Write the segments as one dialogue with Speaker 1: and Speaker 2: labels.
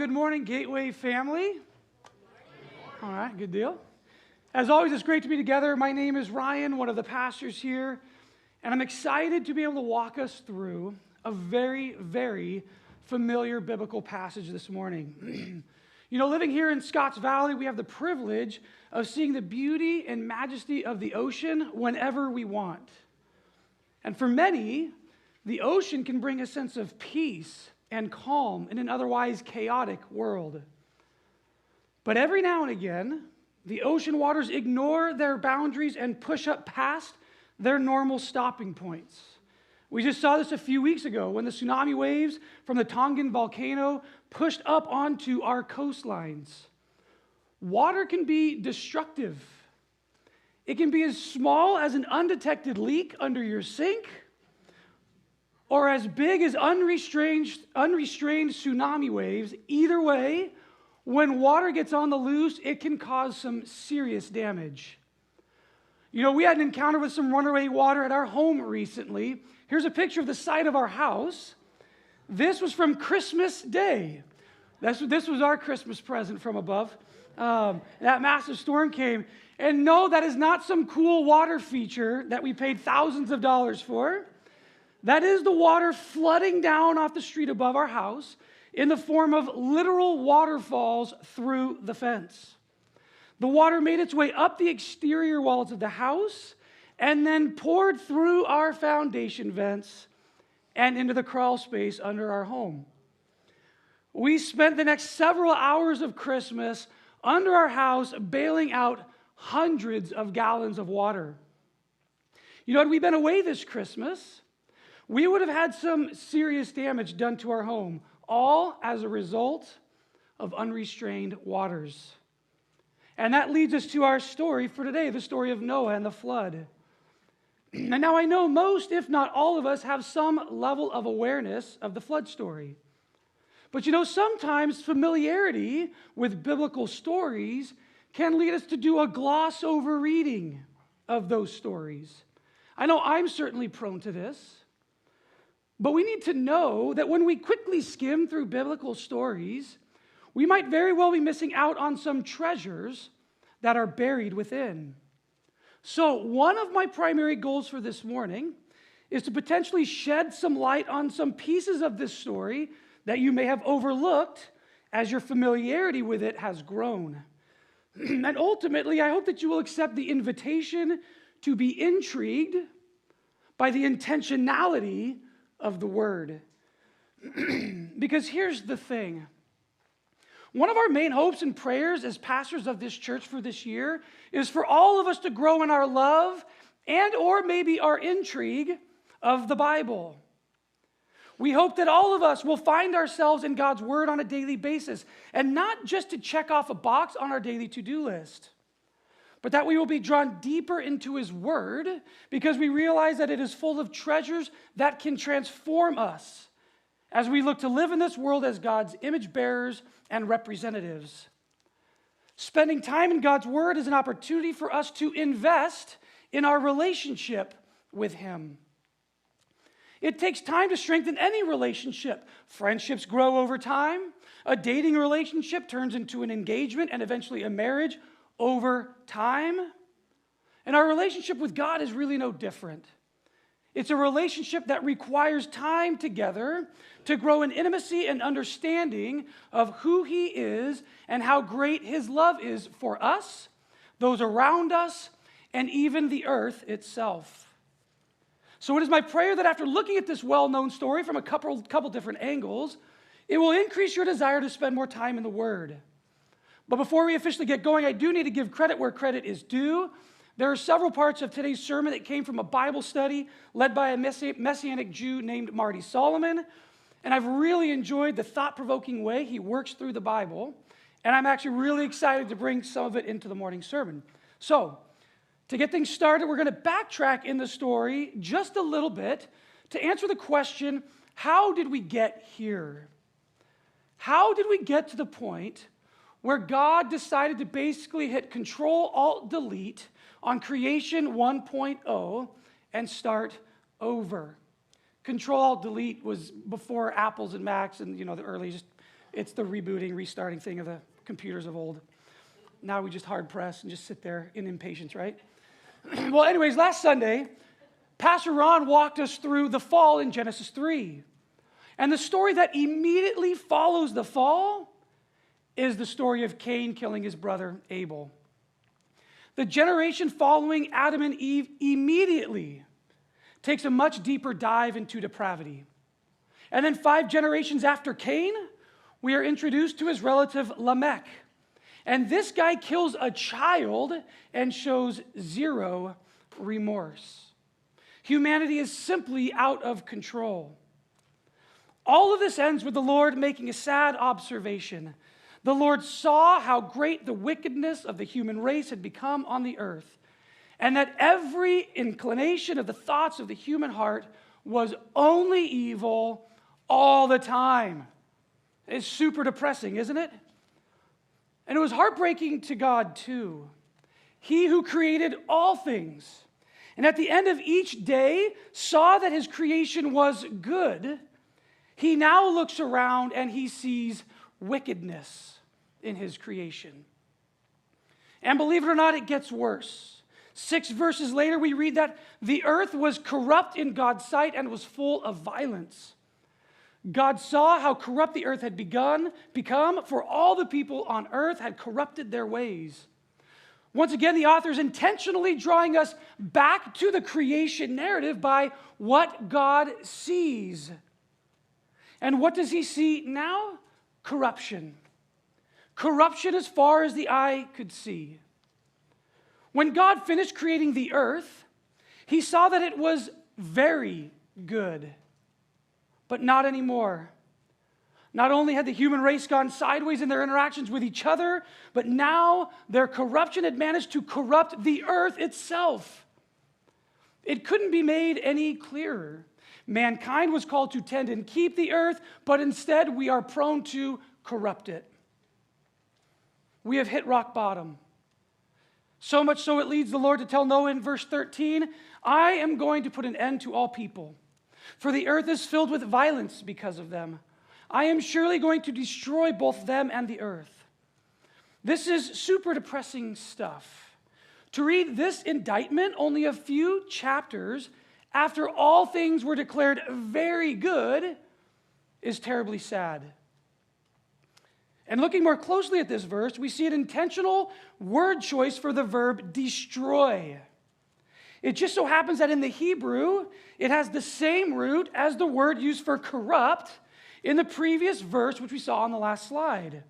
Speaker 1: good morning, Gateway family. All right, good deal. As always, it's great to be together. My name is Ryan, one of the pastors here, and I'm excited to be able to walk us through a very, very familiar biblical passage this morning. Living here in Scotts Valley, we have the privilege of seeing the beauty and majesty of the ocean whenever we want. And for many, the ocean can bring a sense of peace and calm in an otherwise chaotic world. But every now and again, the ocean waters ignore their boundaries and push up past their normal stopping points. We just saw this a few weeks ago when the tsunami waves from the Tongan volcano pushed up onto our coastlines. Water can be destructive. It can be as small as an undetected leak under your sink, or as big as unrestrained tsunami waves. Either way, when water gets on the loose, it can cause some serious damage. We had an encounter with some runaway water at our home recently. Here's a picture of the side of our house. This was from Christmas Day. This was our Christmas present from above. That massive storm came. And no, that is not some cool water feature that we paid thousands of dollars for. That is the water flooding down off the street above our house in the form of literal waterfalls through the fence. The water made its way up the exterior walls of the house and then poured through our foundation vents and into the crawl space under our home. We spent the next several hours of Christmas under our house bailing out hundreds of gallons of water. Had we been away this Christmas, we would have had some serious damage done to our home, all as a result of unrestrained waters. And that leads us to our story for today, the story of Noah and the flood. And now I know most, if not all of us, have some level of awareness of the flood story. But sometimes familiarity with biblical stories can lead us to do a gloss over reading of those stories. I know I'm certainly prone to this. But we need to know that when we quickly skim through biblical stories, we might very well be missing out on some treasures that are buried within. So one of my primary goals for this morning is to potentially shed some light on some pieces of this story that you may have overlooked as your familiarity with it has grown. And ultimately, I hope that you will accept the invitation to be intrigued by the intentionality of the word. Because here's the thing. One of our main hopes and prayers as pastors of this church for this year is for all of us to grow in our love and or maybe our intrigue of the Bible. We hope that all of us will find ourselves in God's word on a daily basis, and not just to check off a box on our daily to-do list, but that we will be drawn deeper into his word because we realize that it is full of treasures that can transform us as we look to live in this world as God's image bearers and representatives. Spending time in God's word is an opportunity for us to invest in our relationship with him. It takes time to strengthen any relationship. Friendships grow over time. A dating relationship turns into an engagement and eventually a marriage over time. And our relationship with God is really no different. It's a relationship that requires time together to grow in intimacy and understanding of who he is and how great his love is for us, those around us, and even the earth itself. So it is my prayer that after looking at this well-known story from a couple different angles, it will increase your desire to spend more time in the Word. But before we officially get going, I do need to give credit where credit is due. There are several parts of today's sermon that came from a Bible study led by a Messianic Jew named Marty Solomon. And I've really enjoyed the thought-provoking way he works through the Bible. And I'm actually really excited to bring some of it into the morning sermon. So, to get things started, we're going to backtrack in the story just a little bit to answer the question, how did we get here? How did we get to the point where God decided to basically hit Control-Alt-Delete on creation 1.0 and start over? Control-Alt-Delete was before Apples and Macs and, the early just It's the rebooting, restarting thing of the computers of old. Now we just hard press and just sit there in impatience, right? Well, anyways, last Sunday, Pastor Ron walked us through the fall in Genesis 3. And the story that immediately follows the fall is the story of Cain killing his brother Abel. The generation following Adam and Eve immediately takes a much deeper dive into depravity. And then 5 generations after Cain, we are introduced to his relative Lamech. And this guy kills a child and shows zero remorse. Humanity is simply out of control. All of this ends with the Lord making a sad observation. The Lord saw how great the wickedness of the human race had become on the earth, and that every inclination of the thoughts of the human heart was only evil all the time. It's super depressing, isn't it? And it was heartbreaking to God too. He who created all things, and at the end of each day saw that his creation was good, he now looks around and he sees wickedness in his creation. And believe it or not, it gets worse. 6 verses later, we read that the earth was corrupt in God's sight and was full of violence. God saw how corrupt the earth had become, for all the people on earth had corrupted their ways. Once again, the author is intentionally drawing us back to the creation narrative by what God sees. And what does he see now? Corruption. Corruption as far as the eye could see. When God finished creating the earth, he saw that it was very good, but not anymore. Not only had the human race gone sideways in their interactions with each other, but now their corruption had managed to corrupt the earth itself. It couldn't be made any clearer. Mankind was called to tend and keep the earth, but instead we are prone to corrupt it. We have hit rock bottom. So much so it leads the Lord to tell Noah in verse 13, I am going to put an end to all people, for the earth is filled with violence because of them. I am surely going to destroy both them and the earth. This is super depressing stuff. To read this indictment only a few chapters after all things were declared very good is terribly sad. And looking more closely at this verse, we see an intentional word choice for the verb destroy. It just so happens that in the Hebrew, it has the same root as the word used for corrupt in the previous verse, which we saw on the last slide.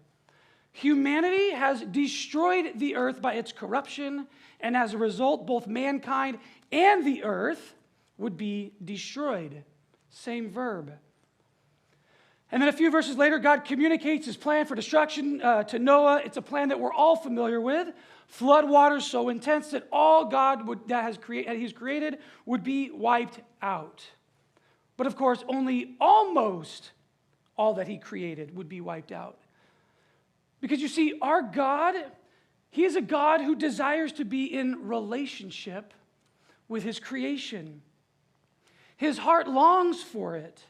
Speaker 1: Humanity has destroyed the earth by its corruption, and as a result, both mankind and the earth would be destroyed. Same verb. And then a few verses later, God communicates his plan for destruction to Noah. It's a plan that we're all familiar with. Flood waters so intense that all he's created would be wiped out. But of course, only almost all that he created would be wiped out. Because you see, our God, he is a God who desires to be in relationship with his creation. His heart longs for it.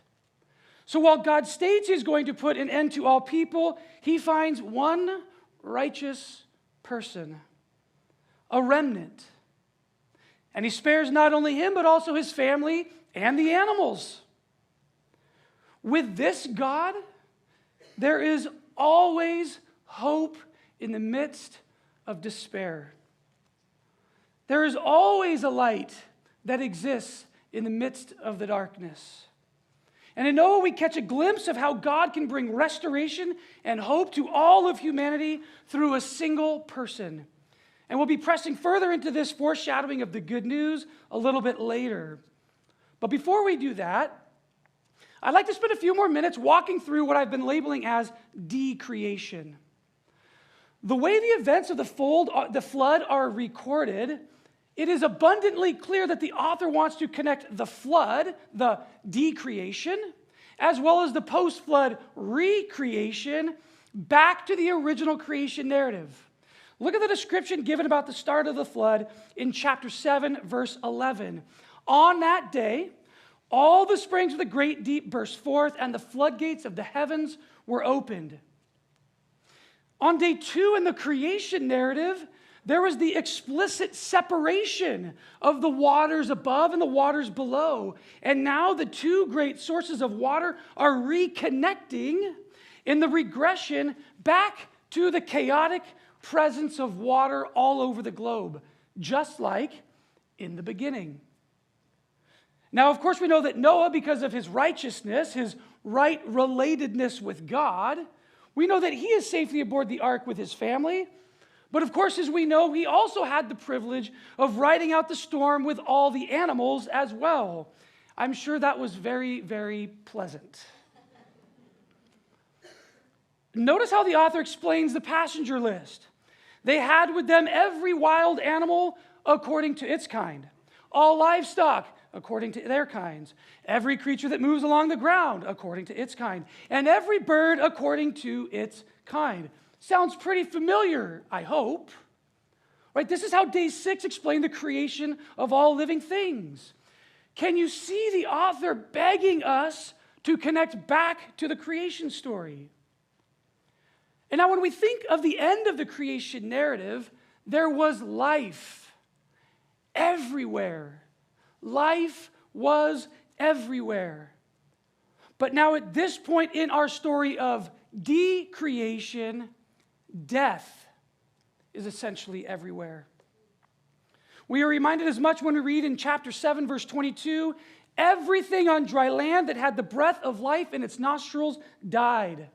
Speaker 1: So while God states he's going to put an end to all people, he finds one righteous person, a remnant. And he spares not only him, but also his family and the animals. With this God, there is always hope in the midst of despair. There is always a light that exists in the midst of the darkness. And in Noah, we catch a glimpse of how God can bring restoration and hope to all of humanity through a single person. And we'll be pressing further into this foreshadowing of the good news a little bit later. But before we do that, I'd like to spend a few more minutes walking through what I've been labeling as decreation. The way the events of the flood are recorded, it is abundantly clear that the author wants to connect the flood, the decreation, as well as the post-flood recreation back to the original creation narrative. Look at the description given about the start of the flood in chapter 7, verse 11. On that day, all the springs of the great deep burst forth, and the floodgates of the heavens were opened. On day 2 in the creation narrative, there was the explicit separation of the waters above and the waters below. And now the two great sources of water are reconnecting in the regression back to the chaotic presence of water all over the globe, just like in the beginning. Now, of course, we know that Noah, because of his righteousness, his right relatedness with God, we know that he is safely aboard the ark with his family. But of course, as we know, he also had the privilege of riding out the storm with all the animals as well. I'm sure that was very, very pleasant. Notice how the author explains the passenger list. They had with them every wild animal according to its kind, all livestock according to their kinds, every creature that moves along the ground according to its kind, and every bird according to its kind. Sounds pretty familiar, I hope. Right? This is how day 6 explained the creation of all living things. Can you see the author begging us to connect back to the creation story? And now when we think of the end of the creation narrative, there was life everywhere. Life was everywhere. But now at this point in our story of decreation, death is essentially everywhere. We are reminded as much when we read in chapter 7, verse 22, everything on dry land that had the breath of life in its nostrils died.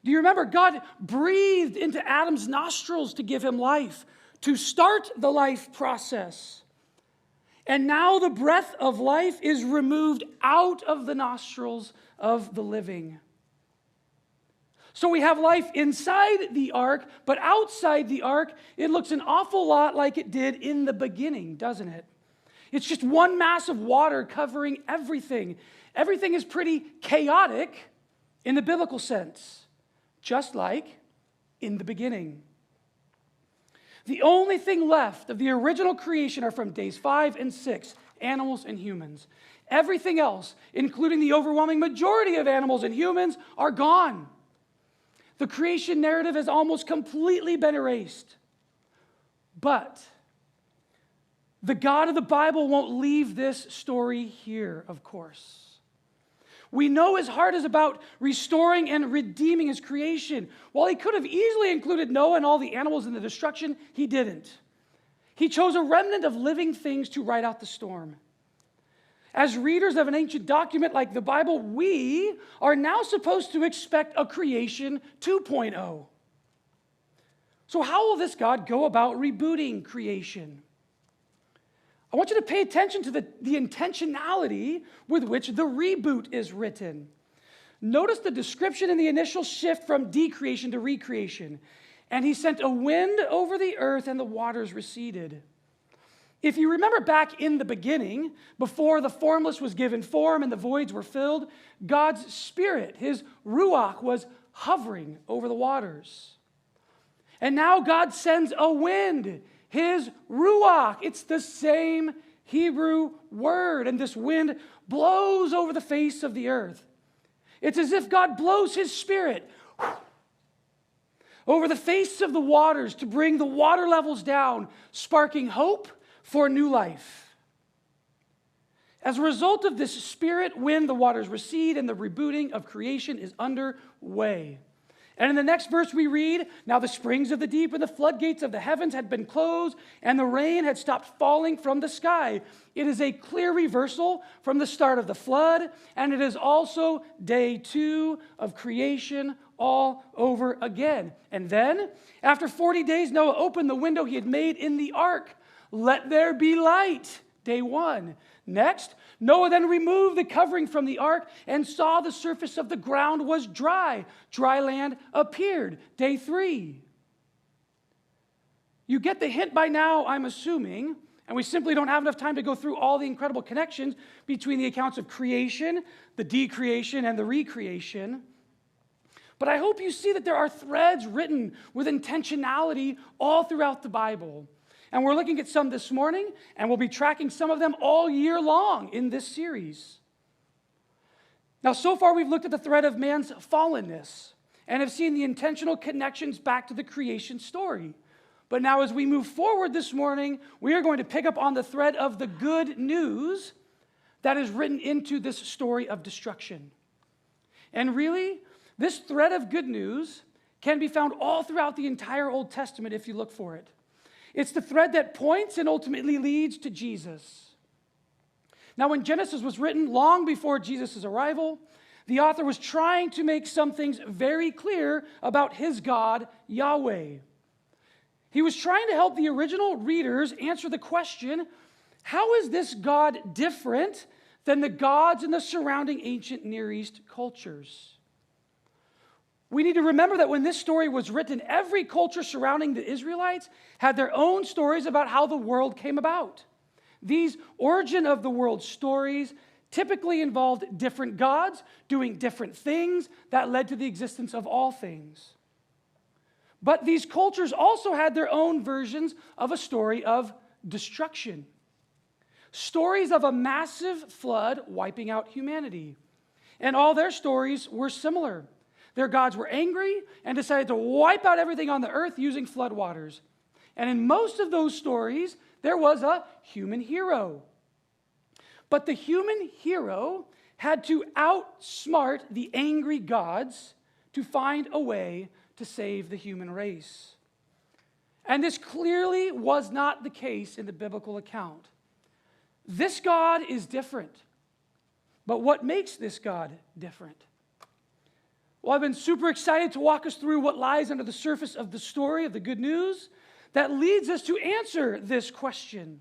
Speaker 1: Do you remember God breathed into Adam's nostrils to give him life, to start the life process? And now the breath of life is removed out of the nostrils of the living. So we have life inside the ark, but outside the ark, it looks an awful lot like it did in the beginning, doesn't it? It's just one mass of water covering everything. Everything is pretty chaotic in the biblical sense, just like in the beginning. The only thing left of the original creation are from days 5 and 6, animals and humans. Everything else, including the overwhelming majority of animals and humans, are gone. The creation narrative has almost completely been erased. But the God of the Bible won't leave this story here, of course. We know his heart is about restoring and redeeming his creation. While he could have easily included Noah and all the animals in the destruction, he didn't. He chose a remnant of living things to ride out the storm. As readers of an ancient document like the Bible, we are now supposed to expect a creation 2.0. So how will this God go about rebooting creation? I want you to pay attention to the intentionality with which the reboot is written. Notice the description in the initial shift from decreation to recreation. And he sent a wind over the earth and the waters receded. If you remember back in the beginning, before the formless was given form and the voids were filled, God's Spirit, his Ruach, was hovering over the waters. And now God sends a wind, his Ruach. It's the same Hebrew word, and this wind blows over the face of the earth. It's as if God blows his Spirit over the face of the waters to bring the water levels down, sparking hope for new life. As a result of this Spirit wind, the waters recede and the rebooting of creation is underway. And in the next verse we read, now the springs of the deep and the floodgates of the heavens had been closed, and the rain had stopped falling from the sky. It is a clear reversal from the start of the flood, and it is also day 2 of creation all over again. And then, after 40 days, Noah opened the window he had made in the ark. Let there be light, day 1. Next, Noah then removed the covering from the ark and saw the surface of the ground was dry. Dry land appeared, day 3. You get the hint by now, I'm assuming, and we simply don't have enough time to go through all the incredible connections between the accounts of creation, the decreation, and the recreation. But I hope you see that there are threads written with intentionality all throughout the Bible. And we're looking at some this morning, and we'll be tracking some of them all year long in this series. Now, so far we've looked at the thread of man's fallenness and have seen the intentional connections back to the creation story. But now as we move forward this morning, we are going to pick up on the thread of the good news that is written into this story of destruction. And really, this thread of good news can be found all throughout the entire Old Testament if you look for it. It's the thread that points and ultimately leads to Jesus. Now, when Genesis was written long before Jesus' arrival, the author was trying to make some things very clear about his God, Yahweh. He was trying to help the original readers answer the question, how is this God different than the gods in the surrounding ancient Near East cultures? We need to remember that when this story was written, every culture surrounding the Israelites had their own stories about how the world came about. These origin of the world stories typically involved different gods doing different things that led to the existence of all things. But these cultures also had their own versions of a story of destruction. Stories of a massive flood wiping out humanity. And all their stories were similar. Their gods were angry and decided to wipe out everything on the earth using floodwaters. And in most of those stories, there was a human hero. But the human hero had to outsmart the angry gods to find a way to save the human race. And this clearly was not the case in the biblical account. This God is different. But what makes this God different? Well, I've been super excited to walk us through what lies under the surface of the story of the good news that leads us to answer this question.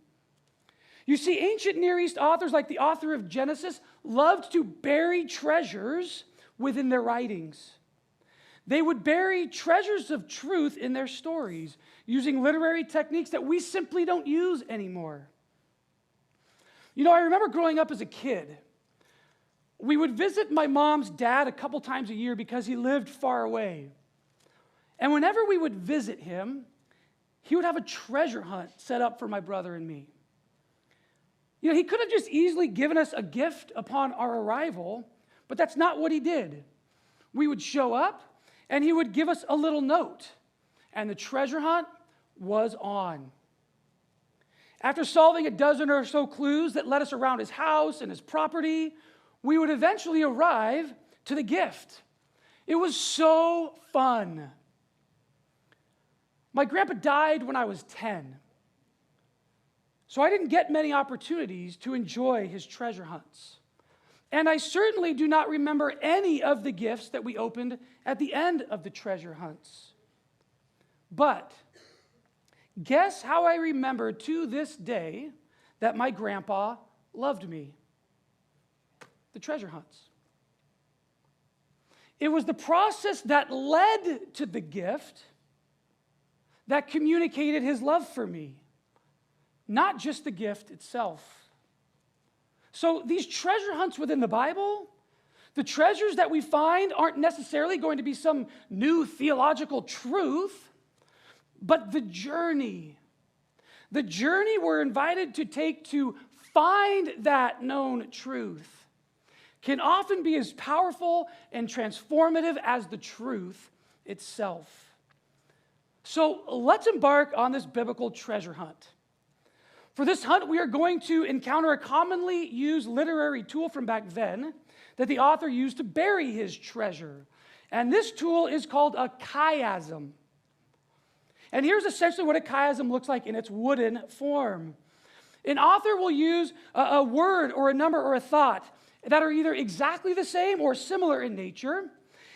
Speaker 1: You see, ancient Near East authors like the author of Genesis loved to bury treasures within their writings. They would bury treasures of truth in their stories using literary techniques that we simply don't use anymore. You know, I remember growing up as a kid. We would visit my mom's dad a couple times a year because he lived far away. And whenever we would visit him, he would have a treasure hunt set up for my brother and me. You know, he could have just easily given us a gift upon our arrival, but that's not what he did. We would show up, and he would give us a little note, and the treasure hunt was on. After solving a dozen or so clues that led us around his house and his property, we would eventually arrive to the gift. It was so fun. My grandpa died when I was 10, so I didn't get many opportunities to enjoy his treasure hunts. And I certainly do not remember any of the gifts that we opened at the end of the treasure hunts. But guess how I remember to this day that my grandpa loved me? The treasure hunts. It was the process that led to the gift that communicated his love for me, not just the gift itself. So these treasure hunts within the Bible, the treasures that we find aren't necessarily going to be some new theological truth, but the journey we're invited to take to find that known truth can often be as powerful and transformative as the truth itself. So let's embark on this biblical treasure hunt. For this hunt, we are going to encounter a commonly used literary tool from back then that the author used to bury his treasure. And this tool is called a chiasm. And here's essentially what a chiasm looks like in its wooden form. An author will use a word or a number or a thought that are either exactly the same or similar in nature,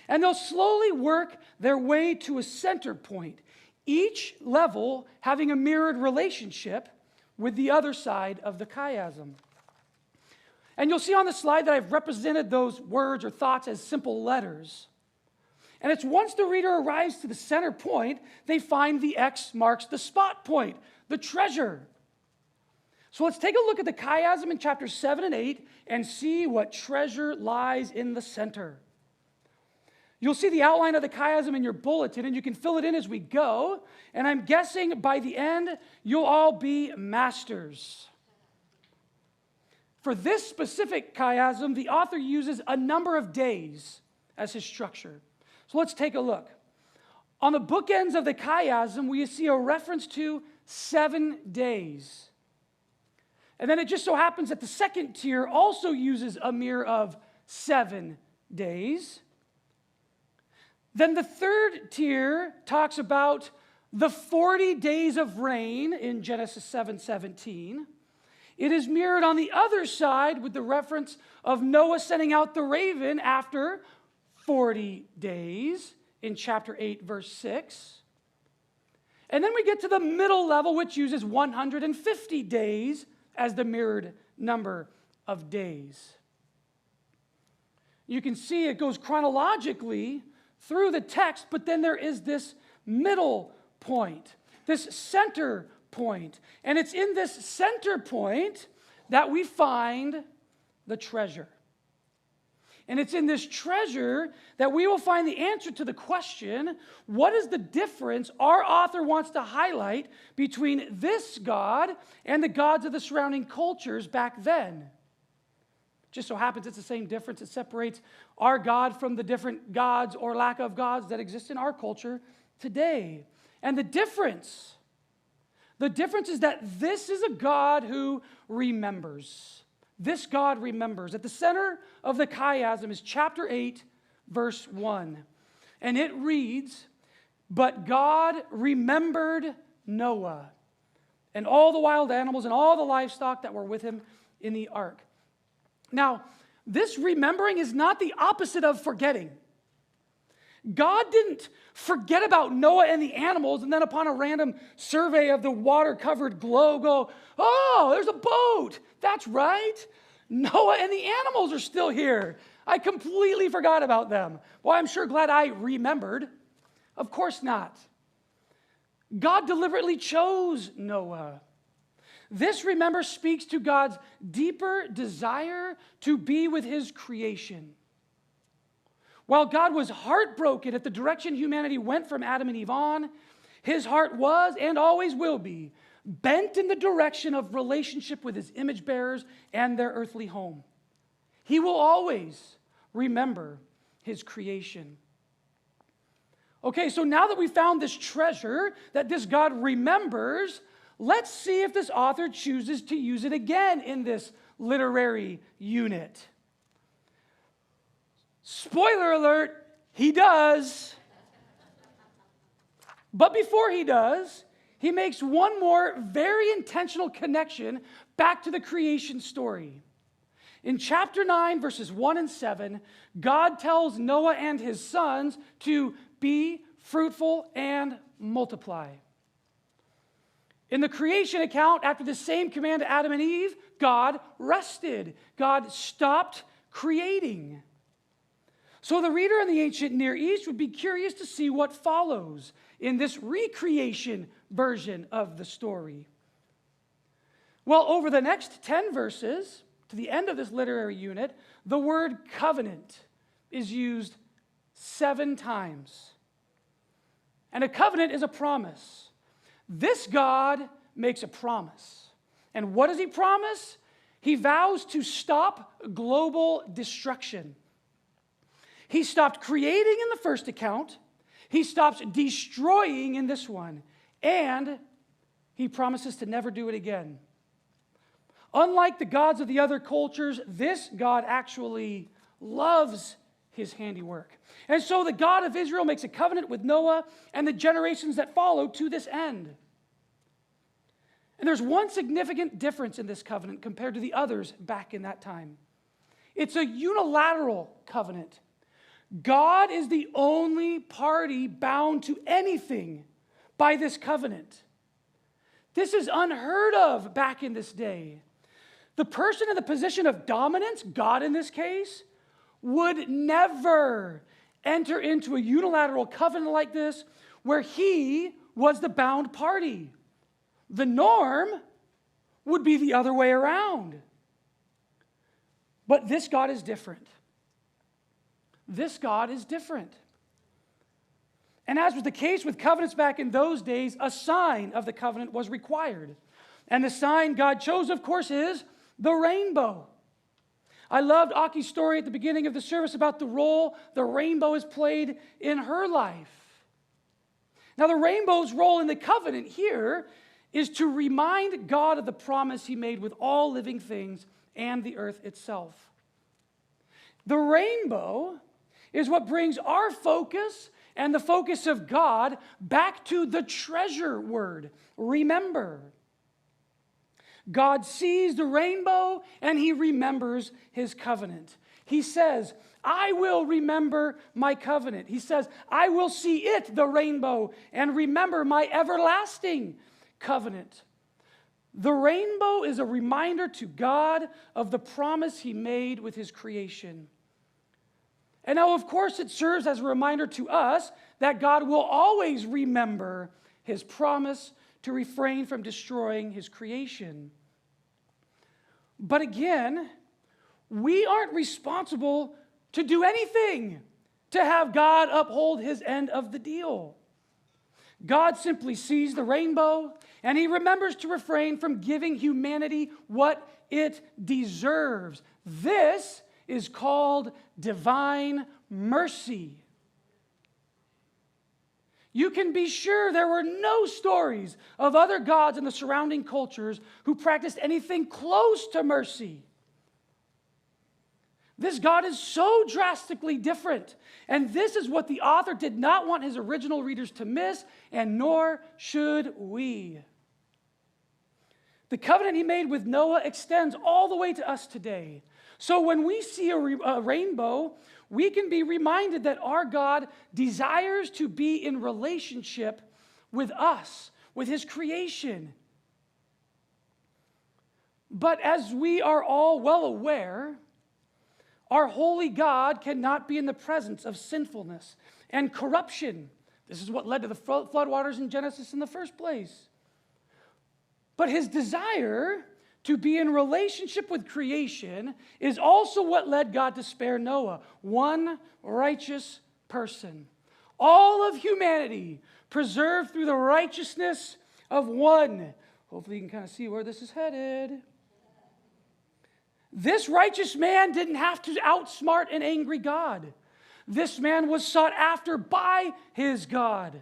Speaker 1: and they'll slowly work their way to a center point, each level having a mirrored relationship with the other side of the chiasm. And you'll see on the slide that I've represented those words or thoughts as simple letters. And it's once the reader arrives to the center point, they find the X marks the spot point, the treasure. So let's take a look at the chiasm in chapters 7 and 8 and see what treasure lies in the center. You'll see the outline of the chiasm in your bulletin, and you can fill it in as we go. And I'm guessing by the end, you'll all be masters. for this specific chiasm, the author uses a number of days as his structure. So let's take a look. On the bookends of the chiasm, we see a reference to 7 days. And then it just so happens that the second tier also uses a mirror of 7 days. Then the third tier talks about the 40 days of rain in Genesis 7:17. It is mirrored on the other side with the reference of Noah sending out the raven after 40 days in chapter 8, verse 6. And then we get to the middle level, which uses 150 days as the mirrored number of days. You can see it goes chronologically through the text, but then there is this middle point, this center point. And it's in this center point that we find the treasure. And it's in this treasure that we will find the answer to the question, what is the difference our author wants to highlight between this God and the gods of the surrounding cultures back then? Just so happens it's the same difference. It separates our God from the different gods or lack of gods that exist in our culture today. And the difference is that this is a God who remembers. This God remembers. At the center of the chiasm is chapter 8, verse 1. And it reads, "But God remembered Noah and all the wild animals and all the livestock that were with him in the ark." Now, this remembering is not the opposite of forgetting. God didn't forget about Noah and the animals and then upon a random survey of the water-covered globe go, "Oh, there's a boat. That's right. Noah and the animals are still here. I completely forgot about them. Well, I'm sure glad I remembered." Of course not. God deliberately chose Noah. This, remember, speaks to God's deeper desire to be with his creation. While God was heartbroken at the direction humanity went from Adam and Eve on, his heart was and always will be bent in the direction of relationship with his image bearers and their earthly home. He will always remember his creation. Okay, so now that we found this treasure that this God remembers, let's see if this author chooses to use it again in this literary unit. Spoiler alert, he does. But before he does, he makes one more very intentional connection back to the creation story. In chapter 9, verses 1 and 7, God tells Noah and his sons to be fruitful and multiply. In the creation account, after the same command to Adam and Eve, God rested. God stopped creating. So the reader in the ancient Near East would be curious to see what follows in this recreation version of the story. Well, over the next 10 verses, to the end of this literary unit, the word covenant is used 7 times. And a covenant is a promise. This God makes a promise. And what does he promise? He vows to stop global destruction. He stopped creating in the first account. He stops destroying in this one. And he promises to never do it again. Unlike the gods of the other cultures, this God actually loves his handiwork. And so the God of Israel makes a covenant with Noah and the generations that follow to this end. And there's one significant difference in this covenant compared to the others back in that time. It's a unilateral covenant. God is the only party bound to anything by this covenant. This is unheard of back in this day. The person in the position of dominance, God in this case, would never enter into a unilateral covenant like this where he was the bound party. The norm would be the other way around. But this God is different. This God is different. And as was the case with covenants back in those days, a sign of the covenant was required. And the sign God chose, of course, is the rainbow. I loved Aki's story at the beginning of the service about the role the rainbow has played in her life. Now, the rainbow's role in the covenant here is to remind God of the promise he made with all living things and the earth itself. The rainbow is what brings our focus and the focus of God back to the treasure word, remember. God sees the rainbow and he remembers his covenant. He says, I will remember my covenant. He says, I will see it, the rainbow, and remember my everlasting covenant. The rainbow is a reminder to God of the promise he made with his creation. And now, of course, it serves as a reminder to us that God will always remember his promise to refrain from destroying his creation. But again, we aren't responsible to do anything to have God uphold his end of the deal. God simply sees the rainbow, and he remembers to refrain from giving humanity what it deserves. This is called divine mercy. You can be sure there were no stories of other gods in the surrounding cultures who practiced anything close to mercy. This God is so drastically different. And this is what the author did not want his original readers to miss, and nor should we. The covenant he made with Noah extends all the way to us today. So when we see a rainbow, we can be reminded that our God desires to be in relationship with us, with his creation. But as we are all well aware, our holy God cannot be in the presence of sinfulness and corruption. This is what led to the floodwaters in Genesis in the first place. But his desire to be in relationship with creation is also what led God to spare Noah, one righteous person. All of humanity preserved through the righteousness of one. Hopefully you can kind of see where this is headed. This righteous man didn't have to outsmart an angry God. This man was sought after by his God.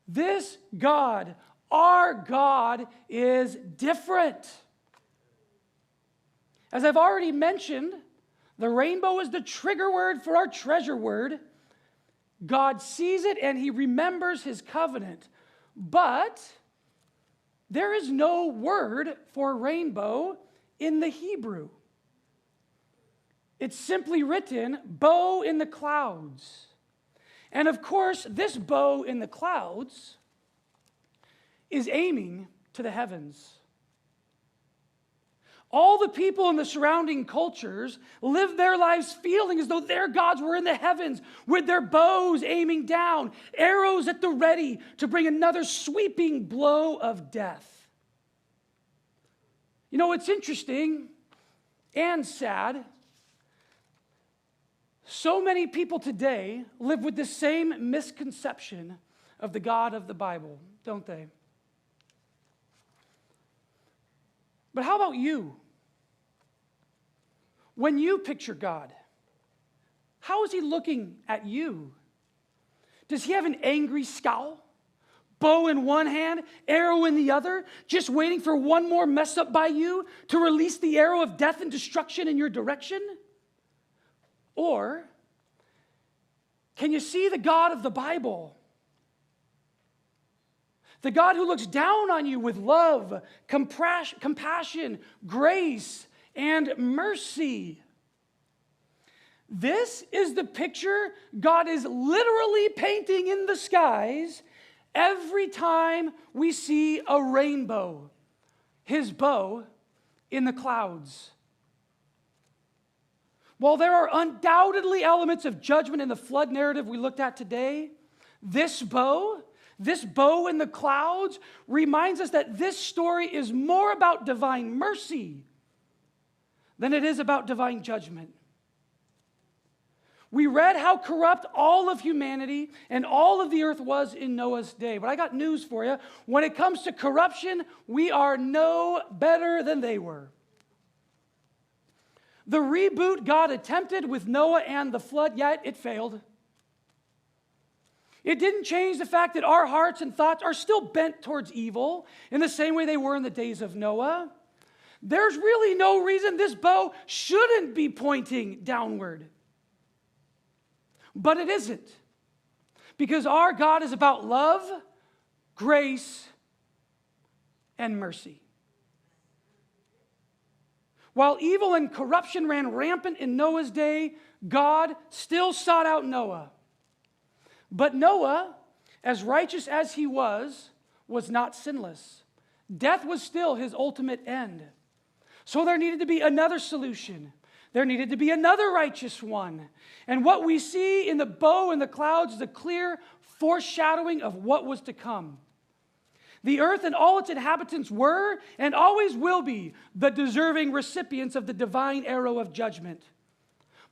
Speaker 1: This God, our God, is different. As I've already mentioned, the rainbow is the trigger word for our treasure word. God sees it and he remembers his covenant. But there is no word for rainbow in the Hebrew. It's simply written, bow in the clouds. And of course, this bow in the clouds is aiming to the heavens. All the people in the surrounding cultures lived their lives feeling as though their gods were in the heavens with their bows aiming down, arrows at the ready to bring another sweeping blow of death. You know, it's interesting and sad. So many people today live with the same misconception of the God of the Bible, don't they? But how about you? When you picture God, how is he looking at you? Does he have an angry scowl? Bow in one hand, arrow in the other, just waiting for one more mess up by you to release the arrow of death and destruction in your direction? Or can you see the God of the Bible? The God who looks down on you with love, compassion, grace, and mercy. This is the picture God is literally painting in the skies every time we see a rainbow, his bow in the clouds. While there are undoubtedly elements of judgment in the flood narrative we looked at today, this bow in the clouds reminds us that this story is more about divine mercy than it is about divine judgment. We read how corrupt all of humanity and all of the earth was in Noah's day. But I got news for you. When it comes to corruption, we are no better than they were. The reboot God attempted with Noah and the flood, yet it failed. It didn't change the fact that our hearts and thoughts are still bent towards evil in the same way they were in the days of Noah. There's really no reason this bow shouldn't be pointing downward. But it isn't. Because our God is about love, grace, and mercy. While evil and corruption ran rampant in Noah's day, God still sought out Noah. But Noah, as righteous as he was not sinless. Death was still his ultimate end. So there needed to be another solution. There needed to be another righteous one. And what we see in the bow and the clouds is a clear foreshadowing of what was to come. The earth and all its inhabitants were and always will be the deserving recipients of the divine arrow of judgment.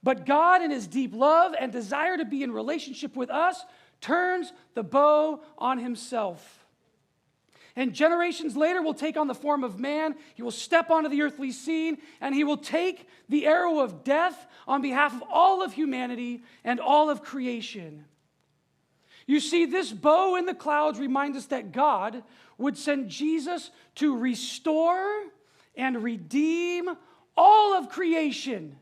Speaker 1: But God, in his deep love and desire to be in relationship with us, turns the bow on himself. And generations later will take on the form of man. He will step onto the earthly scene, and he will take the arrow of death on behalf of all of humanity and all of creation. You see, this bow in the clouds reminds us that God would send Jesus to restore and redeem all of creation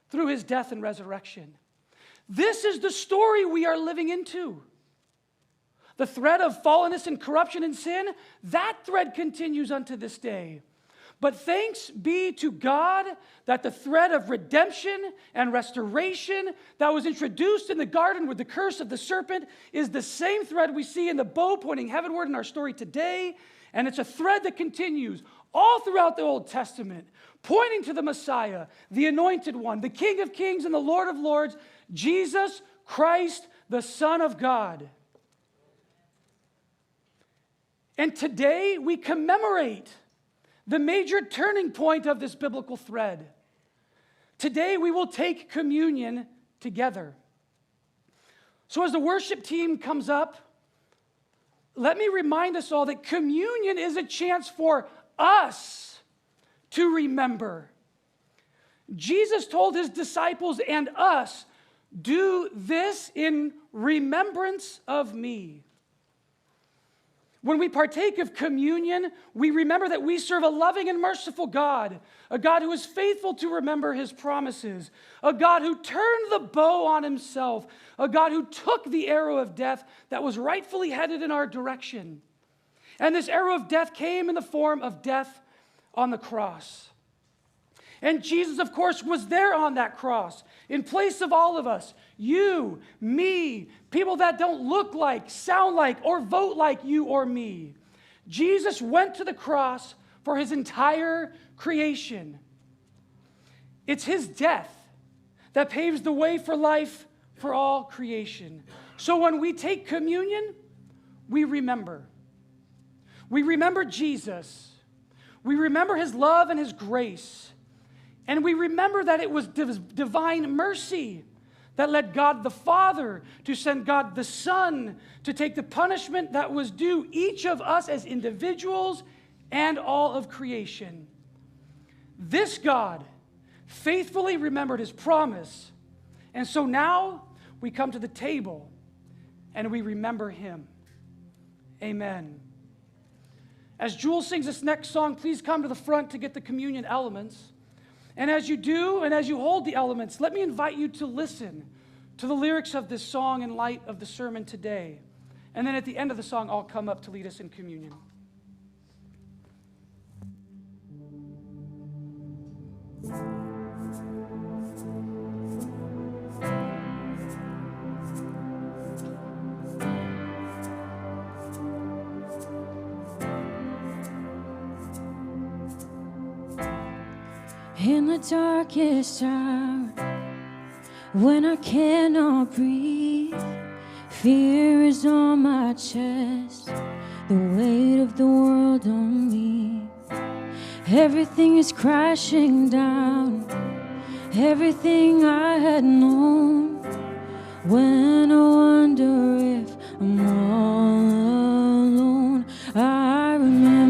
Speaker 1: through his death and resurrection. This is the story we are living into. The thread of fallenness and corruption and sin, that thread continues unto this day. But thanks be to God that the thread of redemption and restoration that was introduced in the garden with the curse of the serpent is the same thread we see in the bow pointing heavenward in our story today. And it's a thread that continues all throughout the Old Testament, pointing to the Messiah, the Anointed One, the King of Kings and the Lord of Lords, Jesus Christ, the Son of God. And today we commemorate the major turning point of this biblical thread. Today we will take communion together. So as the worship team comes up, let me remind us all that communion is a chance for us to remember. Jesus told his disciples and us, "Do this in remembrance of me." When we partake of communion, we remember that we serve a loving and merciful God, a God who is faithful to remember his promises, a God who turned the bow on himself, a God who took the arrow of death that was rightfully headed in our direction. And this arrow of death came in the form of death on the cross. And Jesus, of course, was there on that cross in place of all of us. You, me, people that don't look like, sound like, or vote like you or me. Jesus went to the cross for his entire creation. It's his death that paves the way for life for all creation. So when we take communion, we remember. We remember Jesus. We remember his love and his grace. And we remember that it was divine mercy that led God the Father to send God the Son to take the punishment that was due each of us as individuals and all of creation. This God faithfully remembered his promise. And so now we come to the table and we remember him. Amen. As Jules sings this next song, please come to the front to get the communion elements. And as you do, and as you hold the elements, let me invite you to listen to the lyrics of this song in light of the sermon today. And then at the end of the song, I'll come up to lead us in communion.
Speaker 2: In the darkest hour, when I cannot breathe, fear is on my chest, the weight of the world on me. Everything is crashing down, everything I had known. When I wonder if I'm all alone, I remember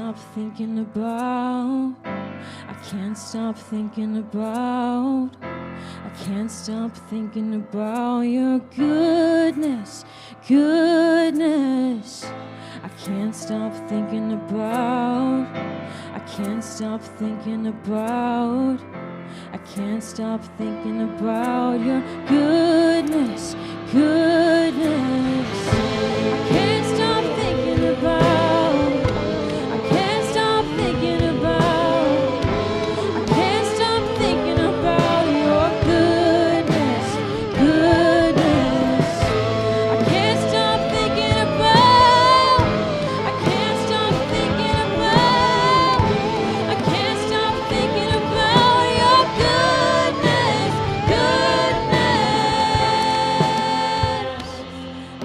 Speaker 2: stop thinking about. I can't stop thinking about. I can't stop thinking about your goodness, goodness. I can't stop thinking about. I can't stop thinking about. I can't stop thinking about your goodness, goodness. I can't stop thinking about. I can't stop thinking about. I can't stop thinking about your goodness, goodness. I can't stop thinking about. I can't stop thinking about. I can't stop thinking about your goodness, goodness.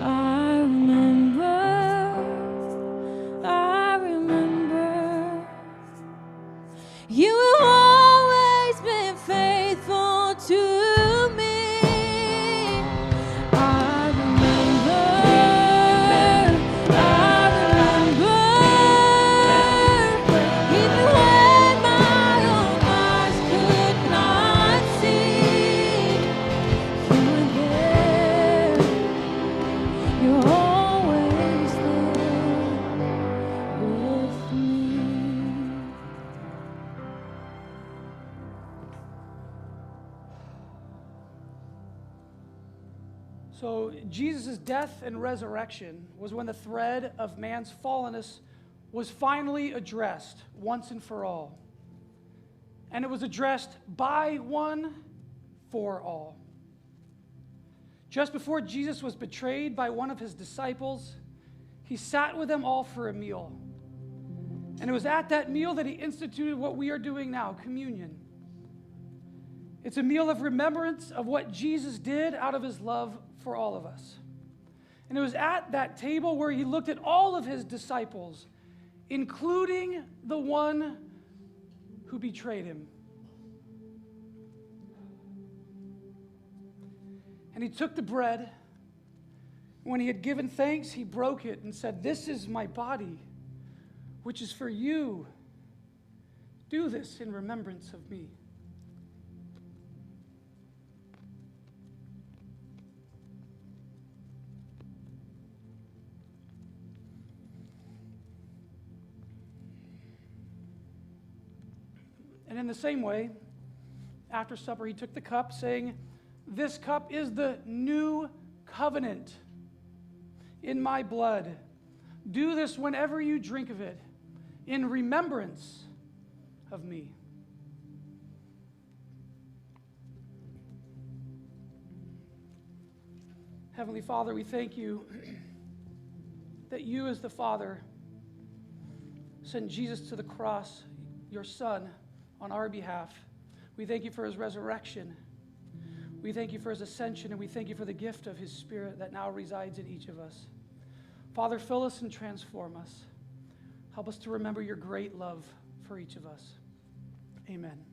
Speaker 2: I remember. You have always been faithful to me. I remember. Even when my own eyes could not see, you were there. You're always there with me.
Speaker 1: So, Jesus' death and resurrection was when the thread of man's fallenness was finally addressed once and for all. And it was addressed by one for all. Just before Jesus was betrayed by one of his disciples, he sat with them all for a meal. And it was at that meal that he instituted what we are doing now, communion. It's a meal of remembrance of what Jesus did out of his love for all of us. And it was at that table where he looked at all of his disciples, including the one who betrayed him. And he took the bread. When he had given thanks, he broke it and said, "This is my body, which is for you. Do this in remembrance of me." And in the same way, after supper, he took the cup, saying, "This cup is the new covenant in my blood. Do this whenever you drink of it, in remembrance of me." Heavenly Father, we thank you that you, as the Father, sent Jesus to the cross, your Son, on our behalf. We thank you for his resurrection. We thank you for his ascension, and we thank you for the gift of his Spirit that now resides in each of us. Father, fill us and transform us. Help us to remember your great love for each of us. Amen.